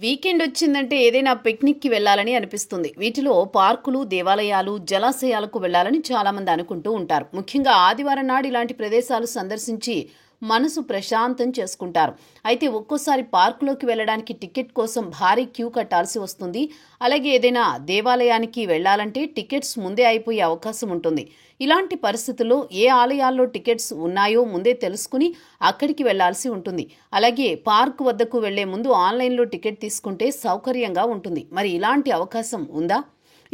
Weekend వచ్చిందంటే ఏదైనా పిక్నిక్కి వెళ్ళాలని అనిపిస్తుంది. వీటిలో పార్కులు, దేవాలయాలు, జలాశయాలకు వెళ్ళాలని చాలామంది అనుకుంటూ ఉంటారు. ముఖ్యంగా ఆదివారం నాడు ఇలాంటి ప్రదేశాలు సందర్శించి మనసు ప్రశాంతం చేసుకుంటారు. అయితే ఒక్కోసారి పార్కులోకి వెళ్ళడానికి టికెట్ కోసం భారీ క్యూ కట్టాల్సి వస్తుంది. అలాగే ఏదైనా దేవాలయానికి వెళ్ళాలంటే టికెట్స్ ముందే అయిపోయే అవకాశం ఉంటుంది. ఇలాంటి పరిస్థితుల్లో ఏ ఆలయాల్లో టికెట్స్ ఉన్నాయో ముందే తెలుసుకుని అక్కడికి వెళ్లాల్సి ఉంటుంది. అలాగే పార్క్ వద్దకు వెళ్లే ముందు ఆన్లైన్లో టికెట్ తీసుకుంటే సౌకర్యంగా ఉంటుంది. మరి ఇలాంటి అవకాశం ఉందా?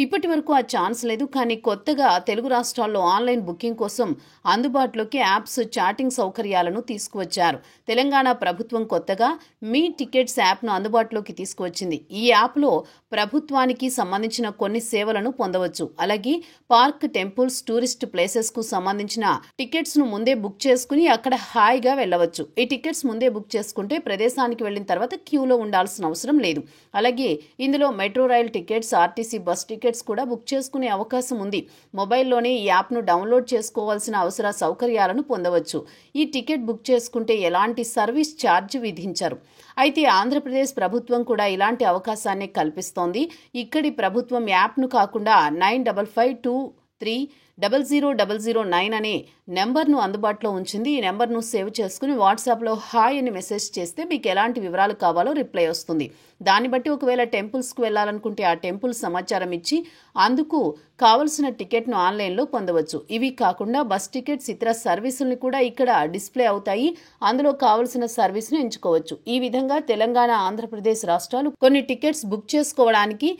ఇప్పటి వరకు ఆ ఛాన్స్ లేదు. కానీ కొత్తగా తెలుగు రాష్ట్రాల్లో ఆన్లైన్ బుకింగ్ కోసం అందుబాటులోకి యాప్స్, చాటింగ్ సౌకర్యాలను తీసుకువచ్చారు. తెలంగాణ ప్రభుత్వం కొత్తగా మీ టికెట్స్ యాప్ను అందుబాటులోకి తీసుకువచ్చింది. ఈ యాప్లో ప్రభుత్వానికి సంబంధించిన కొన్ని సేవలను పొందవచ్చు. అలాగే పార్క్, టెంపుల్స్, టూరిస్ట్ ప్లేసెస్కు సంబంధించిన టికెట్స్ను ముందే బుక్ చేసుకుని అక్కడ హాయిగా వెళ్ళవచ్చు. ఈ టికెట్స్ ముందే బుక్ చేసుకుంటే ప్రదేశానికి వెళ్లిన తర్వాత క్యూలో ఉండాల్సిన అవసరం లేదు. అలాగే ఇందులో metro rail tickets, RTC bus tickets కూడా బుక్ చేసుకునే అవకాశం ఉంది. మొబైల్లోనే ఈ యాప్ను డౌన్లోడ్ చేసుకోవాల్సిన అవసర సౌకర్యాలను పొందవచ్చు. ఈ టికెట్ బుక్ చేసుకుంటే ఎలాంటి సర్వీస్ ఛార్జ్ విధించరు. అయితే ఆంధ్రప్రదేశ్ ప్రభుత్వం కూడా ఇలాంటి అవకాశాన్ని కల్పిస్తోంది. ఇక్కడి ప్రభుత్వం యాప్ను కాకుండా 9552300009 అనే నెంబర్ను అందుబాటులో ఉంచింది. ఈ నెంబర్ను సేవ్ చేసుకుని వాట్సాప్లో హాయ్ అని మెసేజ్ చేస్తే మీకు ఎలాంటి వివరాలు కావాలో రిప్లై వస్తుంది. దాన్ని బట్టి ఒకవేళ టెంపుల్స్కు వెళ్ళాలనుకుంటే ఆ టెంపుల్ సమాచారం ఇచ్చి అందుకు కావలసిన టికెట్ను ఆన్లైన్లో పొందవచ్చు. ఇవి కాకుండా బస్ టికెట్స్, ఇతర సర్వీసుల్ని కూడా ఇక్కడ డిస్ప్లే అవుతాయి. అందులో కావలసిన సర్వీస్ను ఎంచుకోవచ్చు. ఈ విధంగా తెలంగాణ, ఆంధ్రప్రదేశ్ రాష్ట్రాలు కొన్ని టికెట్స్ బుక్ చేసుకోవడానికి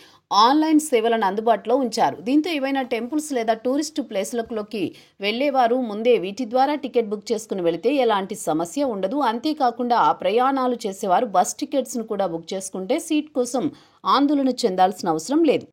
ఆన్లైన్ సేవలను అందుబాటులో ఉంచారు. దీంతో ఏవైనా టెంపుల్స్ లేదా టూరిస్టు ప్లేసులలోకి వెళ్లేవారు ముందే వీటి ద్వారా టికెట్ బుక్ చేసుకుని వెళితే ఎలాంటి సమస్య ఉండదు. అంతేకాకుండా ప్రయాణాలు చేసేవారు బస్ టికెట్స్ను కూడా బుక్ చేసుకుంటే సీట్ కోసం ఆందోళన చెందాల్సిన అవసరం లేదు.